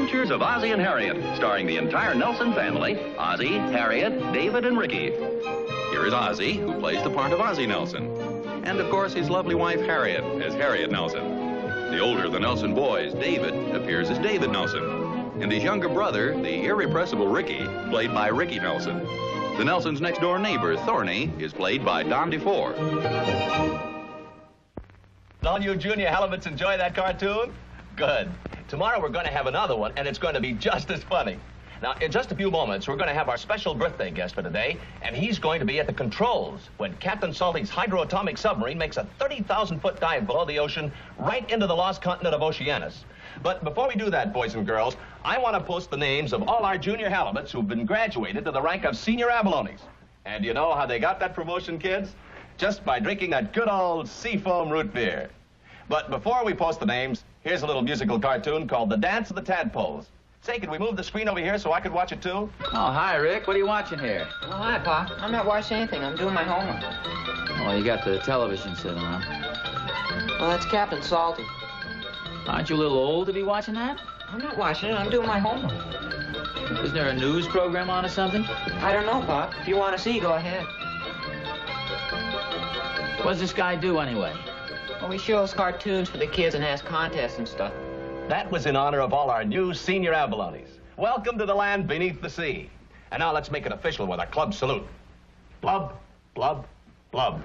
Adventures of Ozzie and Harriet, starring the entire Nelson family, Ozzie, Harriet, David, and Ricky. Here is Ozzie, who plays the part of Ozzie Nelson. And, of course, his lovely wife, Harriet, as Harriet Nelson. The older of the Nelson boys, David, appears as David Nelson. And his younger brother, the irrepressible Ricky, played by Ricky Nelson. The Nelsons' next-door neighbor, Thorny, is played by Don DeFore. All you junior halibuts enjoy that cartoon? Good. Tomorrow we're going to have another one, and it's going to be just as funny. Now, in just a few moments, we're going to have our special birthday guest for today, and he's going to be at the controls when Captain Salty's hydroatomic submarine makes a 30,000-foot dive below the ocean right into the lost continent of Oceanus. But before we do that, boys and girls, I want to post the names of all our junior halibuts who've been graduated to the rank of senior abalones. And you know how they got that promotion, kids? Just by drinking that good old Seafoam root beer. But before we post the names, here's a little musical cartoon called The Dance of the Tadpoles. Say, could we move the screen over here so I could watch it, too? Oh, hi, Rick. What are you watching here? Oh, hi, Pa. I'm not watching anything. I'm doing my homework. Oh, you got the television set on. Well, that's Captain Salty. Aren't you a little old to be watching that? I'm not watching it. I'm doing my homework. Isn't there a news program on or something? I don't know, Pop. If you want to see, go ahead. What does this guy do, anyway? Well, he shows cartoons for the kids and has contests and stuff. That was in honor of all our new senior abalones. Welcome to the land beneath the sea. And now let's make it official with a club salute. Blub, blub, blub.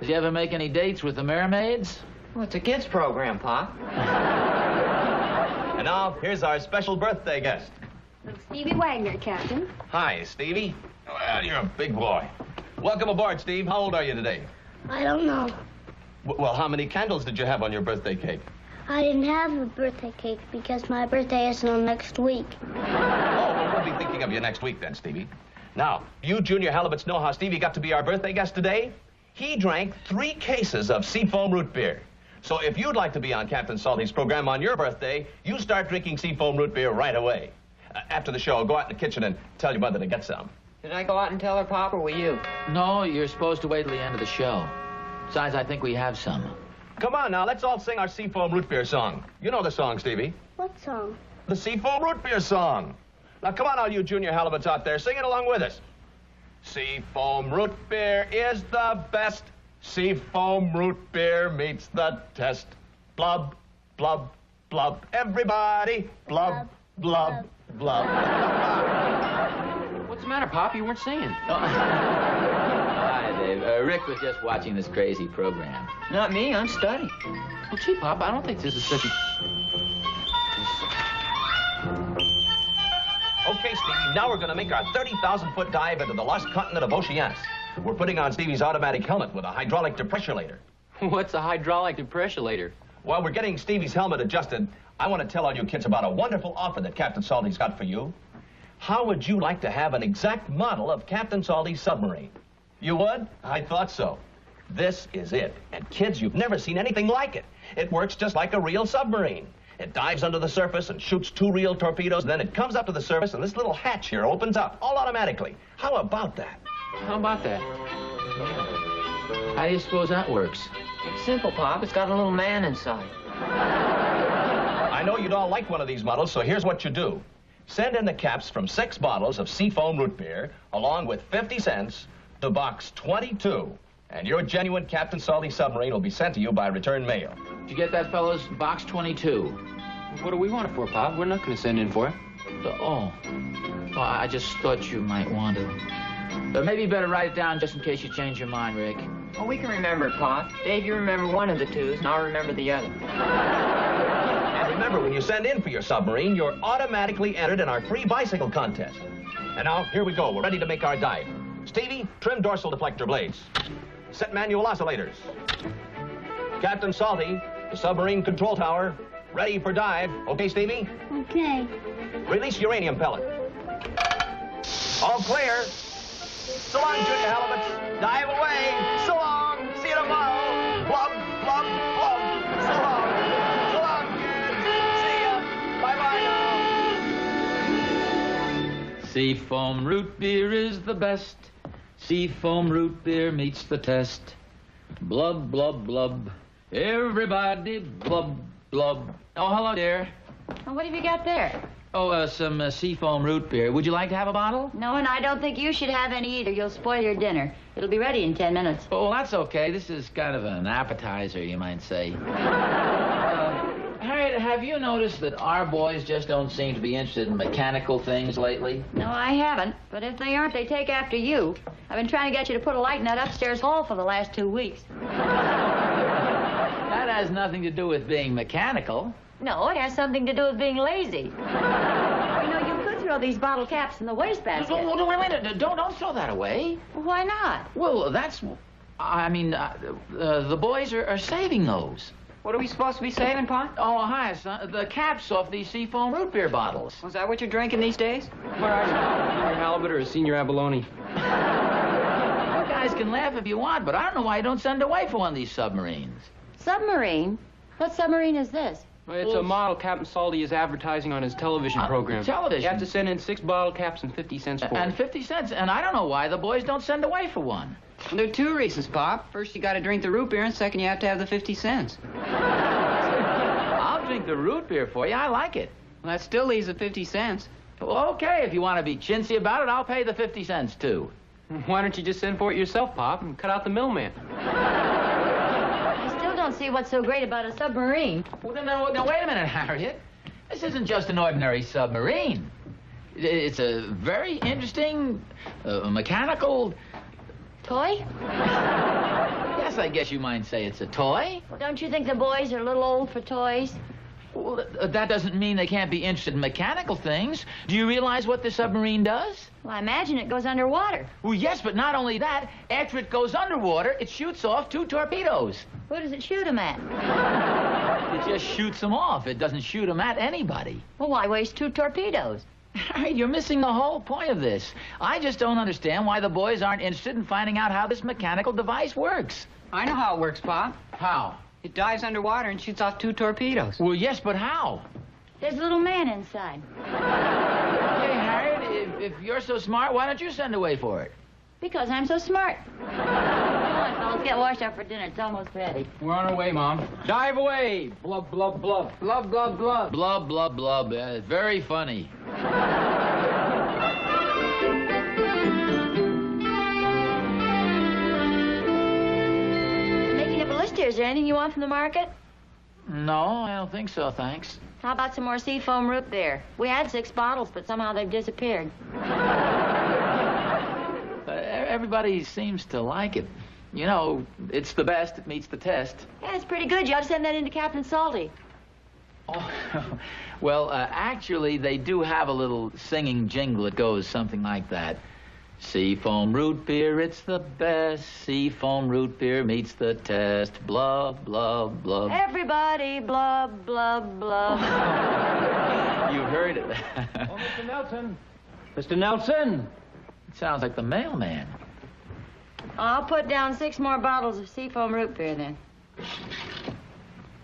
Did you ever make any dates with the mermaids? Well, it's a kids' program, Pa. And now, here's our special birthday guest. I'm Stevie Wagner, Captain. Hi, Stevie. Well, you're a big boy. Welcome aboard, Steve. How old are you today? I don't know. Well, how many candles did you have on your birthday cake? I didn't have a birthday cake because my birthday isn't until next week. Oh, well, we'll be thinking of you next week then, Stevie. Now, you junior halibuts know how Stevie got to be our birthday guest today? He drank 3 cases of Seafoam root beer. So if you'd like to be on Captain Salty's program on your birthday, you start drinking Seafoam root beer right away. After the show, go out in the kitchen and tell your mother to get some. Did I go out and tell her, Pop, or were you? No, you're supposed to wait till the end of the show. Besides, I think we have some. Come on now, let's all sing our Seafoam root beer song. You know the song, Stevie. What song? The Seafoam root beer song. Now, come on, all you junior halibuts out there, sing it along with us. Seafoam root beer is the best. Seafoam root beer meets the test. Blub, blub, blub. Everybody, blub, blub, blub. What's the matter, Pop? You weren't singing. Hi, Dave. Rick was just watching this crazy program. Not me. I'm studying. Well, gee, Pop, I don't think this is such a... Okay, Stevie, now we're going to make our 30,000-foot dive into the lost continent of Oceanus. We're putting on Stevie's automatic helmet with a hydraulic depressurator. What's a hydraulic depressurator? While we're getting Stevie's helmet adjusted, I want to tell all you kids about a wonderful offer that Captain Salty's got for you. How would you like to have an exact model of Captain Salty's submarine? You would? I thought so. This is it. And kids, you've never seen anything like it. It works just like a real submarine. It dives under the surface and shoots 2 real torpedoes, then it comes up to the surface and this little hatch here opens up, all automatically. How about that? How about that? How do you suppose that works? It's simple, Pop. It's got a little man inside. I know you'd all like one of these models, so here's what you do. Send in the caps from 6 bottles of Seafoam root beer, along with 50 cents, to Box 22. And your genuine Captain Salty submarine will be sent to you by return mail. Did you get that, fellas? Box 22. What do we want it for, Pop? We're not going to send in for it. Oh, I just thought you might want to. But maybe you better write it down just in case you change your mind, Rick. Oh, we can remember it, Pop. Dave, you remember one of the 2s, and I'll remember the other. And remember, when you send in for your submarine, you're automatically entered in our free bicycle contest. And now, here we go. We're ready to make our dive. Stevie, trim dorsal deflector blades. Set manual oscillators. Captain Salty, the submarine control tower, ready for dive. Okay, Stevie? Okay. Release uranium pellet. All clear. So long, junior halibuts. Dive away. So long. See you tomorrow. Blub, blub, blub. So long. So long, kids. See ya. Bye-bye now. Seafoam root beer is the best. Seafoam root beer meets the test. Blub, blub, blub. Everybody blub, blub. Oh, hello, dear. Well, what have you got there? Oh, some seafoam root beer. Would you like to have a bottle? No, and I don't think you should have any either. You'll spoil your dinner. It'll be ready in 10 minutes. Oh, well, that's okay. This is kind of an appetizer, you might say. Harriet, have you noticed that our boys just don't seem to be interested in mechanical things lately? No, I haven't. But if they aren't, they take after you. I've been trying to get you to put a light in that upstairs hall for the last 2 weeks. That has nothing to do with being mechanical. No, it has something to do with being lazy. You know, you could throw these bottle caps in the wastebasket. No, wait. Don't throw that away. Well, why not? Well, the boys are saving those. What are we supposed to be saving, Pa? Oh, hi, son. The caps off these seafoam root beer bottles. Was that what you're drinking these days? What are you, senior halibut or a senior abalone? You guys can laugh if you want, but I don't know why you don't send away for one of these submarines. Submarine? What submarine is this? It's a model Captain Salty is advertising on his television program. Television? You have to send in 6 bottle caps and 50 cents for And it. 50 cents, and I don't know why the boys don't send away for one. Well, there are 2 reasons, Pop. First, you got to drink the root beer, and second, you have to have the 50 cents. I'll drink the root beer for you. I like it. Well, that still leaves the 50 cents. Well, okay, if you want to be chintzy about it, I'll pay the 50 cents, too. Why don't you just send for it yourself, Pop, and cut out the middleman? I still don't see what's so great about a submarine. Well, now, wait a minute, Harriet. This isn't just an ordinary submarine. It's a very interesting, mechanical... Toy? Yes, I guess you might say it's a toy. Well, don't you think the boys are a little old for toys? Well, that doesn't mean they can't be interested in mechanical things. Do you realize what the submarine does? Well, I imagine it goes underwater. Well, yes, but not only that. After it goes underwater, it shoots off 2 torpedoes. Who does it shoot them at? It just shoots them off. It doesn't shoot them at anybody. Well, why waste 2 torpedoes? Harriet, you're missing the whole point of this. I just don't understand why the boys aren't interested in finding out how this mechanical device works. I know how it works, Pop. How? It dives underwater and shoots off 2 torpedoes. Well, yes, but how? There's a little man inside. Hey, Harriet, if you're so smart, why don't you send away for it? Because I'm so smart. Come on, fellas, get washed up for dinner. It's almost ready. We're on our way, Mom. Dive away! Blub, blub, blub. Blub, blub, blub. Blub, blub, blub. Very funny. Making up a list here. Is there anything you want from the market? No, I don't think so, thanks. How about some more seafoam root beer? We had 6 bottles, but somehow they've disappeared. Everybody seems to like it. You know, it's the best. It meets the test. Yeah, it's pretty good. You ought to send that in to Captain Salty. Oh, well, actually, they do have a little singing jingle that goes something like that. Seafoam root beer, it's the best. Seafoam root beer meets the test. Blub, blub, blub. Everybody blub, blub, blub. You heard it. Oh, Mr. Nelson. Mr. Nelson. It sounds like the mailman. I'll put down 6 more bottles of seafoam root beer then.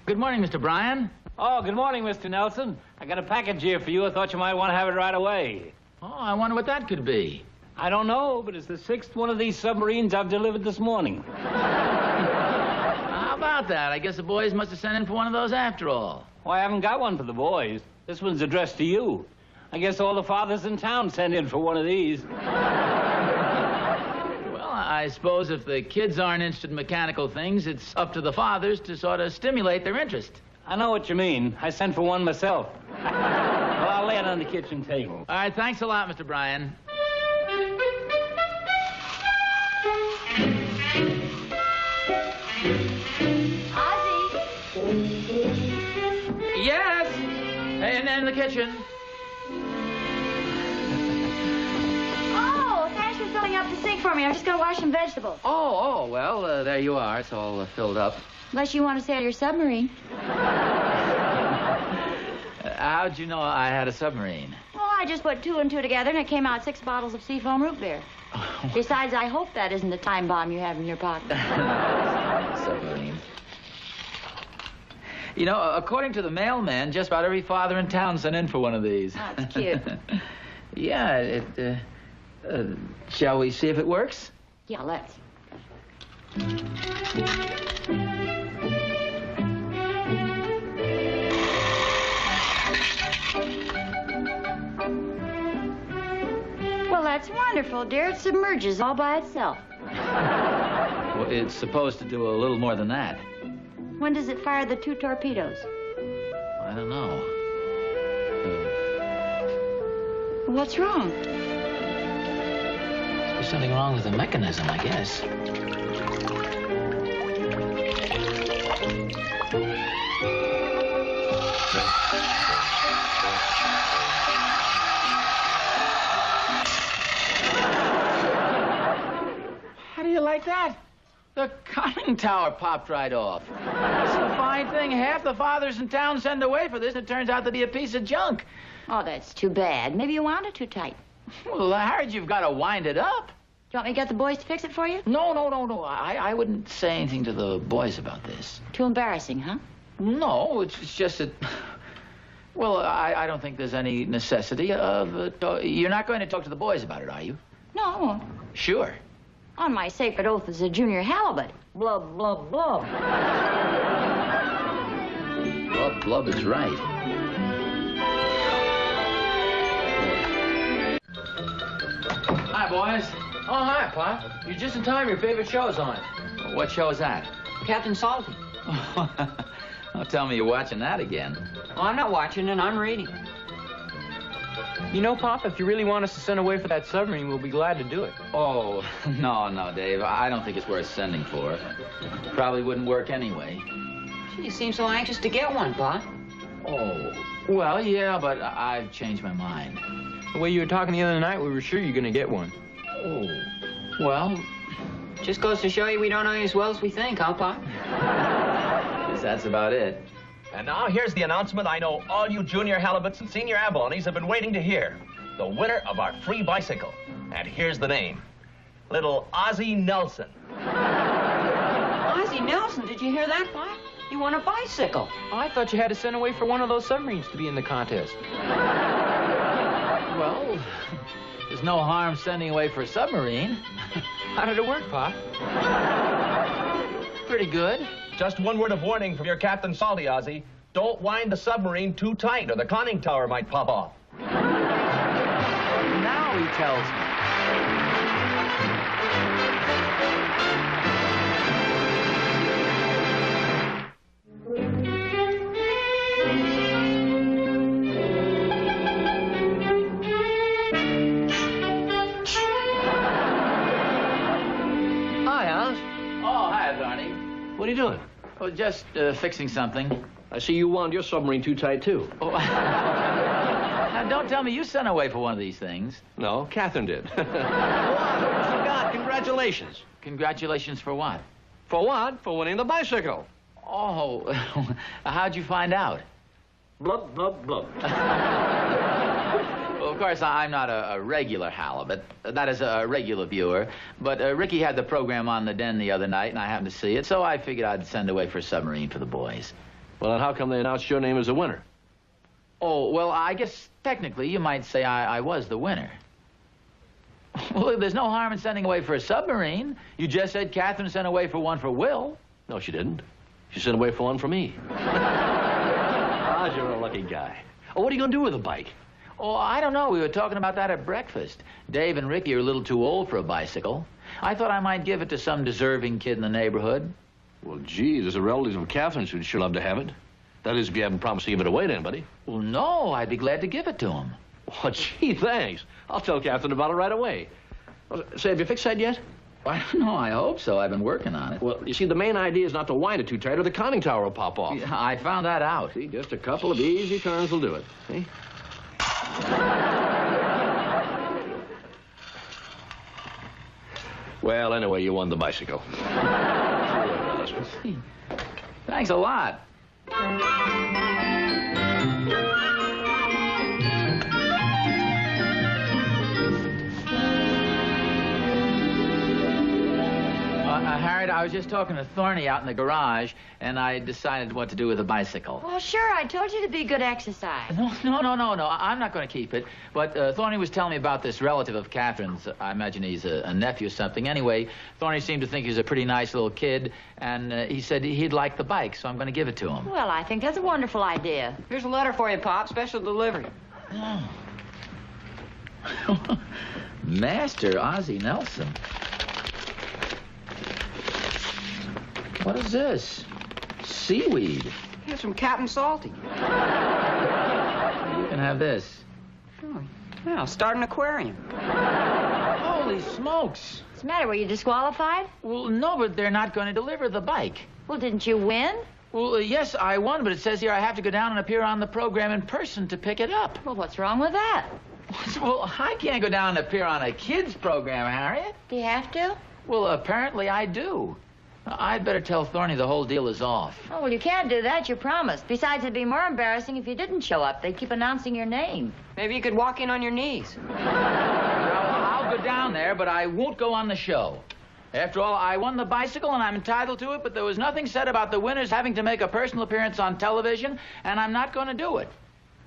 Good morning, Mr. Bryan. Oh, good morning, Mr. Nelson. I got a package here for you. I thought you might want to have it right away. Oh, I wonder what that could be. I don't know, but it's the 6th one of these submarines I've delivered this morning. How about that? I guess the boys must have sent in for one of those after all. Well, I haven't got one for the boys. This one's addressed to you. I guess all the fathers in town sent in for one of these. Well, I suppose if the kids aren't interested in mechanical things, it's up to the fathers to sort of stimulate their interest. I know what you mean. I sent for one myself. Well, I'll lay it on the kitchen table. All right, thanks a lot, Mr. Bryan. Ozzie! Yes! And in the kitchen. Oh, thanks for filling up the sink for me. I'm just going to wash some vegetables. Well, there you are. It's all filled up. Unless you want to sail your submarine. How'd you know I had a submarine? Oh, I just put 2 and 2 together, and it came out 6 bottles of seafoam root beer. Besides, I hope that isn't the time bomb you have in your pocket. Submarine. You know, according to the mailman, just about every father in town sent in for one of these. Oh, that's cute. Yeah, shall we see if it works? Yeah, let's. wonderful, dear. It submerges all by itself. Well, it's supposed to do a little more than that. When does it fire the 2 torpedoes? I don't know. What's wrong? There's something wrong with the mechanism, I guess. How do you like that? The conning tower popped right off. It's a fine thing. Half the fathers in town send away for this, and it turns out to be a piece of junk. Oh, that's too bad. Maybe you wound it too tight. Well, Harriet, you've got to wind it up. Do you want me to get the boys to fix it for you? No. I wouldn't say anything to the boys about this. Too embarrassing, huh? No, it's just that... Well, I don't think there's any necessity of... You're not going to talk to the boys about it, are you? No, I won't. Sure. On my sacred oath as a junior halibut. Blub, blub, blub. Blub is right. Hi, boys. Oh, hi, Pop. You're just in time. Your favorite show's on. What show is that? Captain Salty. Don't tell me you're watching that again. Oh, I'm not watching it. I'm reading. You know, Pop, if you really want us to send away for that submarine, we'll be glad to do it. Oh, no, Dave. I don't think it's worth sending for. Probably wouldn't work anyway. Gee, you seem so anxious to get one, Pa. Oh, well, yeah, but I've changed my mind. The way you were talking the other night, we were sure you were going to get one. Oh, well... Just goes to show you we don't know you as well as we think, huh, Pa? Guess that's about it. And now here's the announcement I know all you junior halibuts and senior abalones have been waiting to hear. The winner of our free bicycle. And here's the name. Little Ozzie Nelson. Ozzie Nelson, did you hear that, Pa? He won a bicycle. Oh, I thought you had to send away for one of those submarines to be in the contest. Well, there's no harm sending away for a submarine. How did it work, Pa? Pretty good. Just one word of warning from your Captain Salty, Ozzie. Don't wind the submarine too tight or the conning tower might pop off. Now he tells me. What are you doing? Oh, just fixing something. I see you wound your submarine too tight, too. Oh, now, don't tell me you sent away for one of these things. No, Catherine did. Oh, I forgot. Congratulations. Congratulations for what? For what? For winning the bicycle. Oh, how'd you find out? Blub, blub, blub. Well, of course, I'm not a regular halibut. That is a regular viewer. But Ricky had the program on the Den the other night, and I happened to see it, so I figured I'd send away for a submarine for the boys. Well, then how come they announced your name as the winner? Oh, well, I guess technically you might say I was the winner. Well, there's no harm in sending away for a submarine. You just said Catherine sent away for one for Will. No, she didn't. She sent away for one for me. Ah, you're a lucky guy. Oh, what are you going to do with the bike? Oh, I don't know. We were talking about that at breakfast. Dave and Ricky are a little too old for a bicycle. I thought I might give it to some deserving kid in the neighborhood. Well, gee, there's a relative of Catherine's who'd sure love to have it. That is, if you haven't promised to give it away to anybody. Well, no, I'd be glad to give it to him. Oh, gee, thanks. I'll tell Catherine about it right away. Well, say, have you fixed that yet? I don't know. I hope so. I've been working on it. Well, you see, the main idea is not to wind it too tight or the conning tower will pop off. Yeah, I found that out. See, just a couple of easy turns will do it. See? Well, anyway, you won the bicycle. Thanks a lot. Harriet, I was just talking to Thorny out in the garage, and I decided what to do with the bicycle. Well, sure, I told you to be good exercise. No. I'm not going to keep it. But Thorny was telling me about this relative of Catherine's. I imagine he's a nephew or something. Anyway, Thorny seemed to think he was a pretty nice little kid, and he said he'd like the bike, so I'm going to give it to him. Well, I think that's a wonderful idea. Here's a letter for you, Pop. Special delivery. Oh. Master Ozzie Nelson. What is this? Seaweed. Here's from Captain Salty. You can have this. Oh, yeah, I'll start an aquarium. Holy smokes. What's the matter? Were you disqualified? Well, no, but they're not going to deliver the bike. Well, didn't you win? Well, yes, I won, but it says here I have to go down and appear on the program in person to pick it up. Well, what's wrong with that? Well, I can't go down and appear on a kid's program, Harriet. Do you have to? Well, apparently I do. I'd better tell Thorny the whole deal is off. Oh, well, you can't do that. You promised. Besides, it'd be more embarrassing if you didn't show up. They'd keep announcing your name. Maybe you could walk in on your knees. Well, I'll go down there, but I won't go on the show. After all, I won the bicycle, and I'm entitled to it, but there was nothing said about the winners having to make a personal appearance on television, and I'm not going to do it.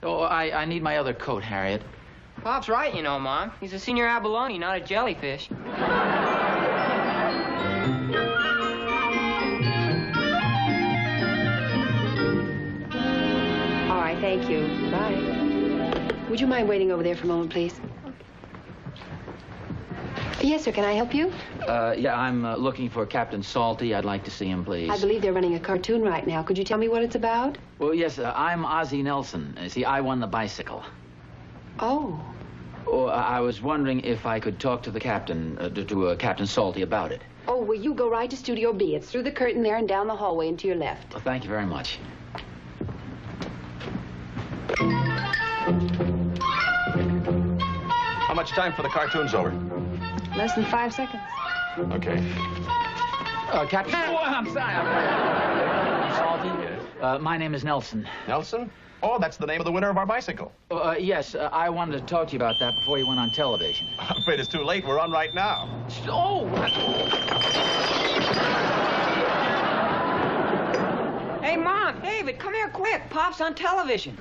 Oh, I need my other coat, Harriet. Pop's right, you know, Mom. He's a senior abalone, not a jellyfish. All right, thank you. Bye. Would you mind waiting over there for a moment, please? Yes, sir. Can I help you? Yeah, I'm looking for Captain Salty. I'd like to see him, please. I believe they're running a cartoon right now. Could you tell me what it's about? Well, yes, I'm Ozzie Nelson. See, I won the bicycle. Oh. Oh, I was wondering if I could talk to the captain, to Captain Salty about it. Oh, well, you go right to Studio B. It's through the curtain there and down the hallway and to your left. Well, thank you very much. How much time for the cartoon's over? Less than 5 seconds. Okay. Captain... Oh, I'm sorry. Captain Salty? Yes? My name is Nelson. Nelson? Oh, that's the name of the winner of our bicycle. Yes, I wanted to talk to you about that before you went on television. I'm afraid it's too late. We're on right now. Oh! Hey, Mom, David, come here quick. Pop's on television.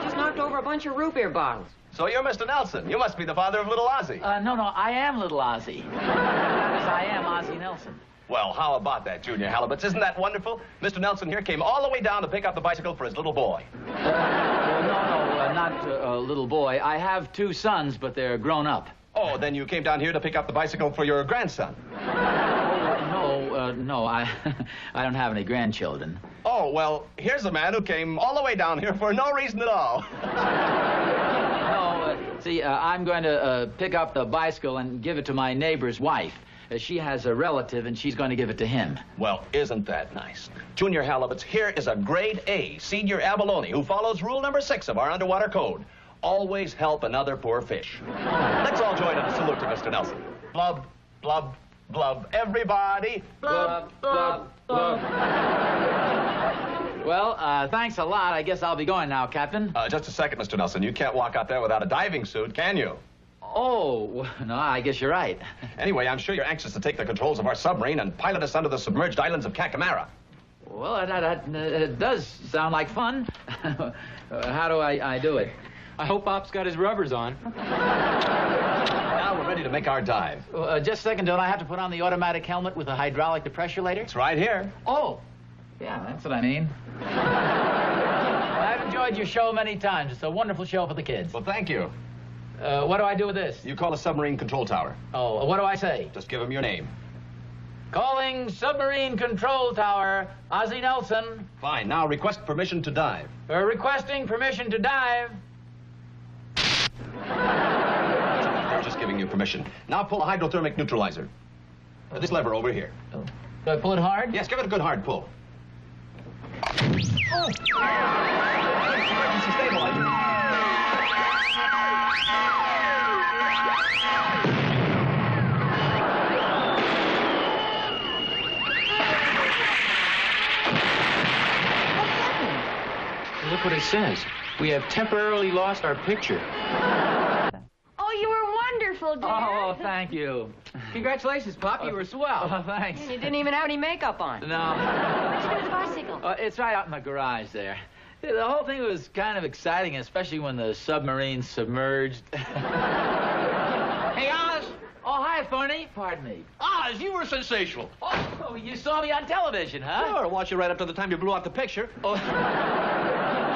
Just knocked over a bunch of root beer bottles. So you're Mr. Nelson. You must be the father of little Ozzie. No, I am little Ozzie. Yes, I am Ozzie Nelson. Well, how about that, Junior Halibuts? Isn't that wonderful? Mr. Nelson here came all the way down to pick up the bicycle for his little boy. Well, not a little boy. I have 2 sons, but they're grown up. Oh, then you came down here to pick up the bicycle for your grandson. No, I don't have any grandchildren. Oh, well, here's a man who came all the way down here for no reason at all. See, I'm going to pick up the bicycle and give it to my neighbor's wife. She has a relative, and she's going to give it to him. Well, isn't that nice? Junior Halibuts, here is a grade A senior abalone who follows rule number 6 of our underwater code. Always help another poor fish. Let's all join in a salute to Mr. Nelson. Blub, blub, blub. Everybody. Blub, blub, blub. Well, thanks a lot. I guess I'll be going now, Captain. Just a second, Mr. Nelson. You can't walk out there without a diving suit, can you? Oh, no, I guess you're right. Anyway, I'm sure you're anxious to take the controls of our submarine and pilot us under the submerged islands of Cacamara. Well, that does sound like fun. How do I do it? I hope Pop's got his rubbers on. Now we're ready to make our dive. Just a second, don't I have to put on the automatic helmet with a hydraulic depressurator? It's right here. Oh, yeah, that's what I mean. I've enjoyed your show many times. It's a wonderful show for the kids. Well, thank you. What do I do with this? You call a submarine control tower. Oh, what do I say? Just give him your name. Calling submarine control tower, Ozzie Nelson. Fine. Now request permission to dive. Requesting permission to dive. They're just giving you permission. Now pull a hydrothermic neutralizer. This lever over here. Oh. Do I pull it hard? Yes, give it a good hard pull. Oh! Emergency stabilizer. Look what it says. We have temporarily lost our picture. Oh, you were wonderful, dear. Oh, thank you. Congratulations, Pop. You were swell. Oh, thanks. And you didn't even have any makeup on. No. What'd you do with the bicycle? It's right out in the garage there. The whole thing was kind of exciting, especially when the submarine submerged. Hey, Oz. Oh, hi, Thorny. Pardon me. Oz, you were sensational. Oh, you saw me on television, huh? Sure, watched you right up to the time you blew out the picture. Oh.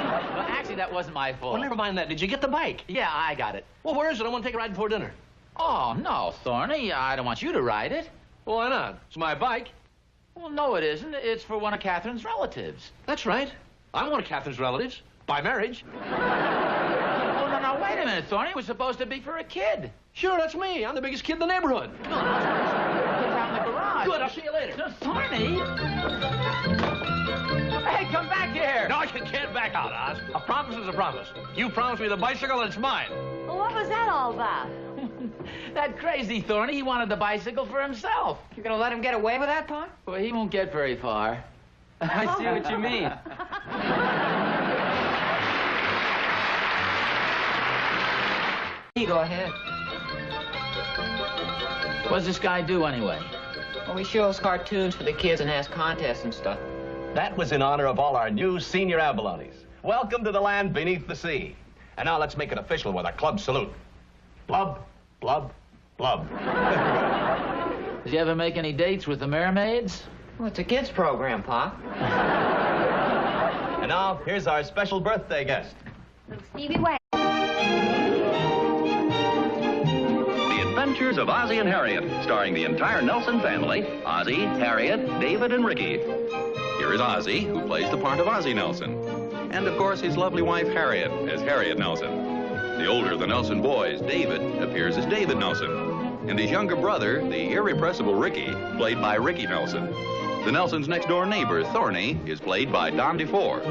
Well, actually, that wasn't my fault. Well, never mind that. Did you get the bike? Yeah, I got it. Well, where is it? I want to take a ride before dinner. Oh, no, Thorny. I don't want you to ride it. Well, why not? It's my bike. Well, no, it isn't. It's for one of Catherine's relatives. That's right. I'm one of Catherine's relatives. By marriage. Oh, no, wait a minute, Thorny. It was supposed to be for a kid. Sure, that's me. I'm the biggest kid in the neighborhood. Come on, Thorny. Get down in the garage. Good, I'll see you later. No, Thorny. Hey, come back here. No, I can't back out, Oz. A promise is a promise. You promised me the bicycle, and it's mine. Well, what was that all about? That crazy Thorny, he wanted the bicycle for himself. You're gonna let him get away with that, Pop? Well, he won't get very far. I see what you mean. You go ahead. What does this guy do anyway? Well, he shows cartoons for the kids and has contests and stuff. That was in honor of all our new senior abalones. Welcome to the land beneath the sea. And now let's make it official with a club salute. Blub, blub, blub. Does he ever make any dates with the mermaids? Well, it's a kids program, Pop. And now, here's our special birthday guest. Stevie Wayne. The Adventures of Ozzie and Harriet, starring the entire Nelson family, Ozzie, Harriet, David, and Ricky. Here is Ozzie, who plays the part of Ozzie Nelson. And, of course, his lovely wife, Harriet, as Harriet Nelson. The older of the Nelson boys, David, appears as David Nelson. And his younger brother, the irrepressible Ricky, played by Ricky Nelson. The Nelsons' next-door neighbor, Thorny, is played by Don DeFore.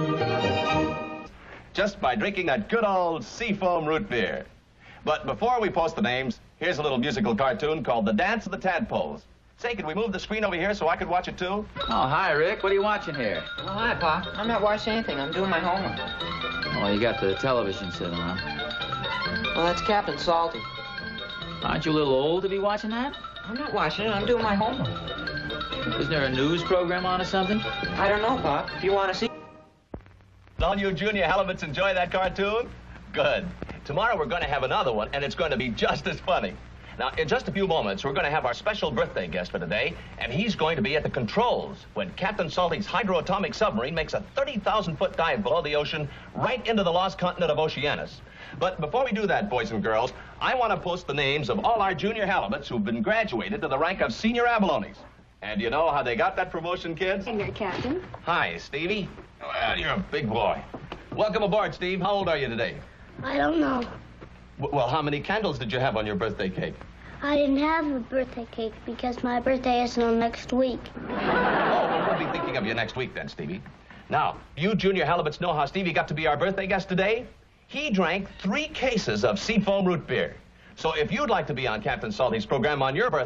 Just by drinking that good old Seafoam root beer. But before we post the names, here's a little musical cartoon called The Dance of the Tadpoles. Say, could we move the screen over here so I could watch it too? Oh, hi, Rick. What are you watching here? Oh, hi, Pop. I'm not watching anything. I'm doing my homework. Oh, you got the television set on. Well, that's Captain Salty. Aren't you a little old to be watching that? I'm not watching it. I'm doing my homework. Isn't there a news program on or something? I don't know, Pop. If you want to see... All you junior halibuts enjoy that cartoon? Good. Tomorrow we're going to have another one, and it's going to be just as funny. Now, in just a few moments, we're going to have our special birthday guest for today, and he's going to be at the controls when Captain Salty's hydroatomic submarine makes a 30,000-foot dive below the ocean right into the lost continent of Oceanus. But before we do that, boys and girls, I want to post the names of all our junior halibuts who've been graduated to the rank of senior abalones. And you know how they got that promotion, kids? Senior Captain. Hi, Stevie. Well, you're a big boy. Welcome aboard, Steve. How old are you today? I don't know. Well, how many candles did you have on your birthday cake? I didn't have a birthday cake because my birthday isn't until next week. Oh, well, we'll be thinking of you next week then, Stevie. Now, you junior halibuts know how Stevie got to be our birthday guest today? He drank 3 cases of Seafoam root beer. So if you'd like to be on Captain Salty's program on your birthday,